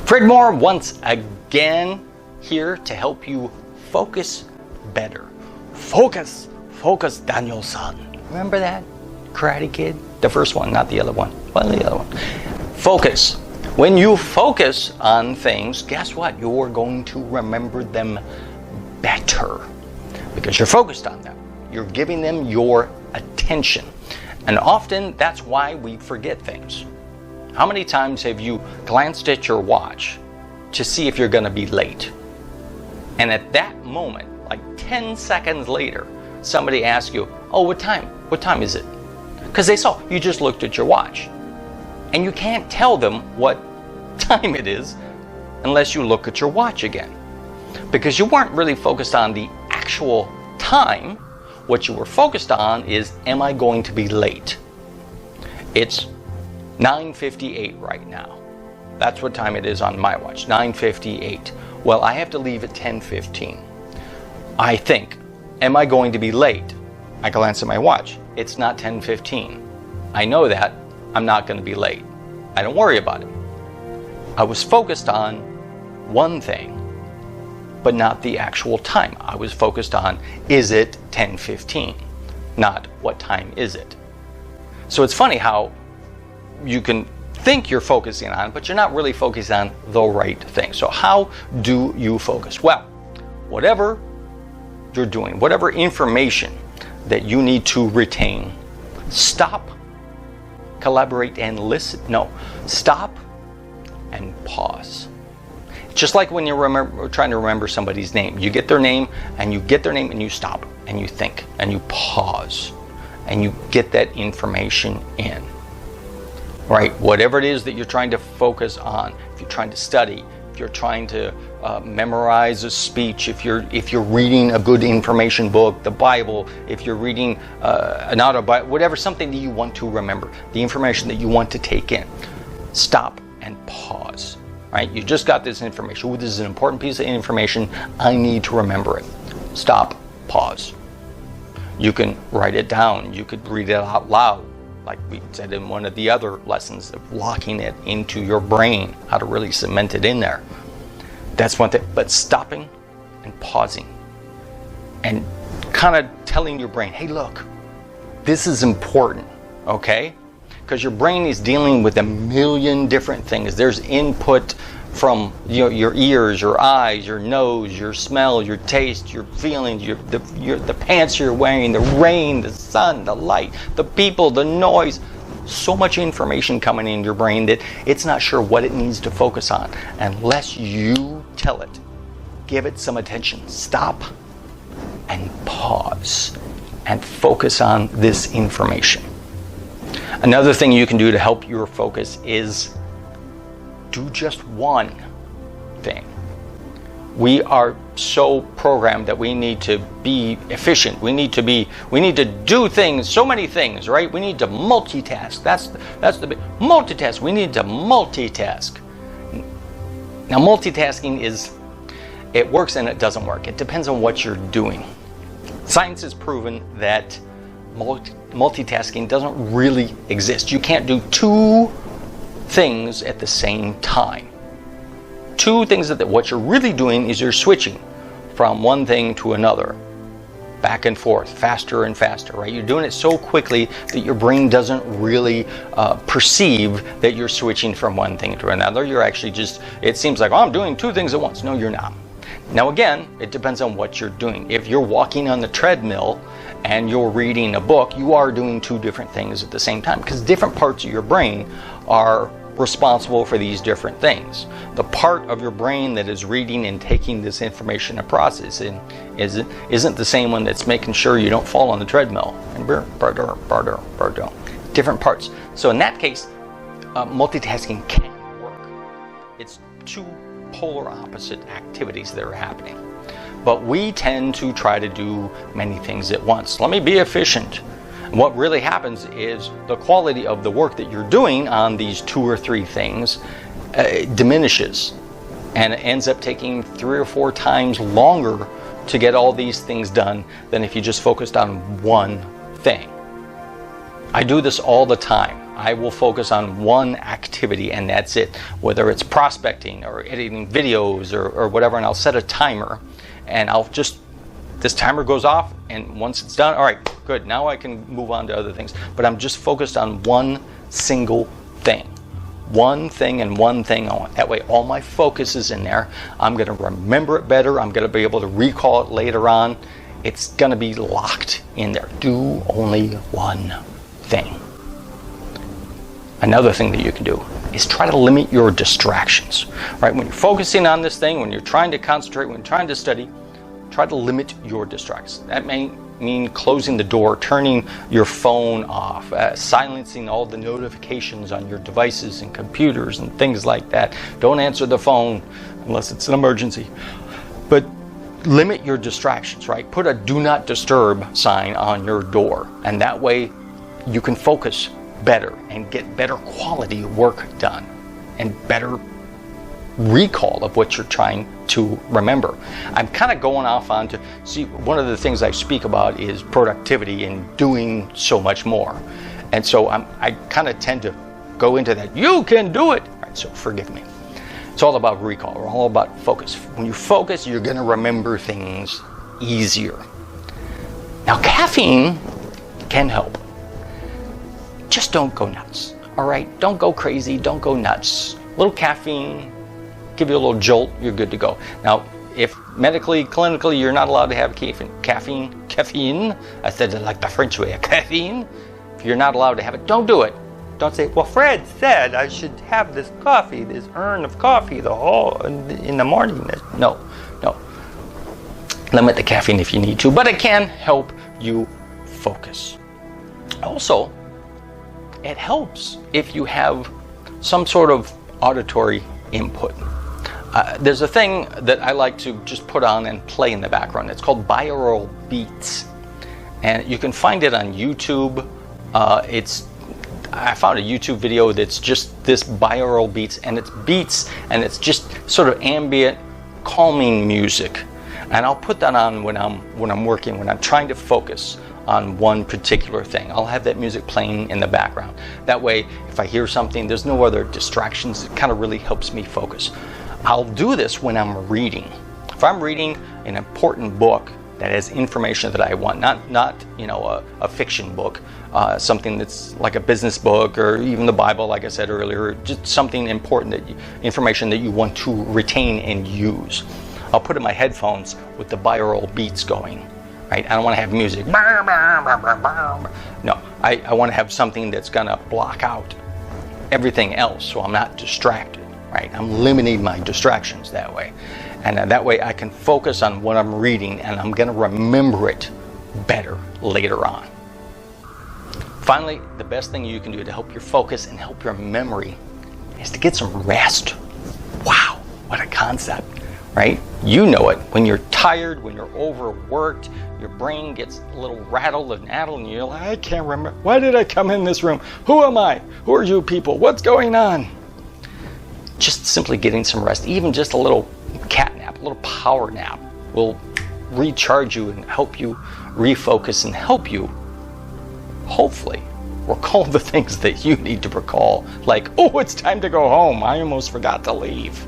Fred Moore once again here to help you focus better. Focus, Daniel-san. Remember that Karate Kid? The first one, not the other one. Well, the other one. Focus. When you focus on things, guess what? You're going to remember them better because you're focused on them. You're giving them your attention. And often that's why we forget things. How many times have you glanced at your watch to see if you're going to be late? And at that moment, like 10 seconds later, somebody asks you, oh, what time? What time is it? Because they saw you just looked at your watch. And you can't tell them what time it is unless you look at your watch again. Because you weren't really focused on the actual time. What you were focused on is, am I going to be late? It's 9:58 right now. That's what time it is on my watch, 9:58. Well, I have to leave at 10:15. I think, am I going to be late? I glance at my watch. It's not 10:15. I know that I'm not going to be late. I don't worry about it. I was focused on one thing, but not the actual time. I was focused on, is it 10:15? Not what time is it? So it's funny how you can think you're focusing on, but you're not really focusing on the right thing. So how do you focus? Well, whatever you're doing, whatever information that you need to retain, stop, collaborate, and listen. No, stop and pause. Just like when you're trying to remember somebody's name. You get their name and you stop and you think and you pause and you get that information in. Right? Whatever it is that you're trying to focus on, if you're trying to study, if you're trying to memorize a speech, if you're reading a good information book, the Bible, if you're reading an autobiography, whatever, something that you want to remember, the information that you want to take in, stop and pause. Right? You just got this information. Ooh, this is an important piece of information. I need to remember it. Stop, pause. You can write it down. You could read it out loud, like we said in one of the other lessons of locking it into your brain, how to really cement it in there. That's one thing. But stopping and pausing and kind of telling your brain, hey, look, this is important, okay? Because your brain is dealing with a million different things. There's input from your ears, your eyes, your nose, your smell, your taste, your feelings, the pants you're wearing, the rain, the sun, the light, the people, the noise. So much information coming in your brain that it's not sure what it needs to focus on unless you tell it. Give it some attention. Stop and pause and focus on this information. Another thing you can do to help your focus is do just one thing. We are so programmed that we need to be efficient. We need to do things, so many things, right? We need to multitask. That's the big multitask. We need to multitask. Now, multitasking it works and it doesn't work. It depends on what you're doing. Science has proven that multitasking doesn't really exist. You can't do two things at the same time. Two things that what you're really doing is you're switching from one thing to another, back and forth, faster and faster, right? You're doing it so quickly that your brain doesn't really perceive that you're switching from one thing to another. You're actually it seems like, oh, I'm doing two things at once. No, you're not. Now again, it depends on what you're doing. If you're walking on the treadmill and you're reading a book, you are doing two different things at the same time because different parts of your brain are responsible for these different things. The part of your brain that is reading and taking this information and processing isn't the same one that's making sure you don't fall on the treadmill. Different parts. So in that case, multitasking can work. It's two polar opposite activities that are happening. But we tend to try to do many things at once. Let me be efficient. And what really happens is the quality of the work that you're doing on these two or three things diminishes, and it ends up taking 3 or 4 times longer to get all these things done than if you just focused on one thing. I do this all the time. I will focus on one activity and that's it, whether it's prospecting or editing videos or whatever, and I'll set a timer and this timer goes off, and once it's done, all right, good, now I can move on to other things. But I'm just focused on one single thing. One thing and one thing only. That way all my focus is in there. I'm going to remember it better. I'm going to be able to recall it later on. It's going to be locked in there. Do only one thing. Another thing that you can do is try to limit your distractions. Right? When you're focusing on this thing, when you're trying to concentrate, when you're trying to study, try to limit your distractions. That may mean closing the door, turning your phone off, silencing all the notifications on your devices and computers and things like that. Don't answer the phone unless it's an emergency. But limit your distractions, right? Put a do not disturb sign on your door, and that way you can focus better and get better quality work done and better recall of what you're trying to remember. I'm kind of going off on to see, one of the things I speak about is productivity and doing so much more. And so I kind of tend to go into that. You can do it. Right, so forgive me. It's all about recall. We're all about focus. When you focus, you're going to remember things easier. Now, caffeine can help. Just don't go nuts. All right? Don't go crazy. Don't go nuts. A little caffeine, give you a little jolt, you're good to go. Now, if medically, clinically, you're not allowed to have caffeine, I said it like the French way, caffeine. If you're not allowed to have it, don't do it. Don't say, well, Fred said I should have this coffee, this urn of coffee in the morning. No. Limit the caffeine if you need to, but it can help you focus. Also, it helps if you have some sort of auditory input. There's a thing that I like to just put on and play in the background. It's called binaural beats, and you can find it on YouTube. I found a YouTube video that's just this binaural beats, and it's just sort of ambient, calming music. And I'll put that on when I'm working, when I'm trying to focus on one particular thing. I'll have that music playing in the background. That way, if I hear something, there's no other distractions. It kind of really helps me focus. I'll do this when I'm reading. If I'm reading an important book that has information that I want, not a fiction book, something that's like a business book or even the Bible, like I said earlier, just something important, information that you want to retain and use. I'll put in my headphones with the binaural beats going. Right? I don't want to have music. No, I want to have something that's going to block out everything else so I'm not distracted. Right? I'm limiting my distractions that way. And that way I can focus on what I'm reading and I'm going to remember it better later on. Finally, the best thing you can do to help your focus and help your memory is to get some rest. Wow, what a concept, right? You know it. When you're tired, when you're overworked, your brain gets a little rattled and addled and you're like, I can't remember. Why did I come in this room? Who am I? Who are you people? What's going on? Just simply getting some rest, even just a little cat nap, a little power nap will recharge you and help you refocus and help you, hopefully, recall the things that you need to recall. Like, oh, it's time to go home. I almost forgot to leave.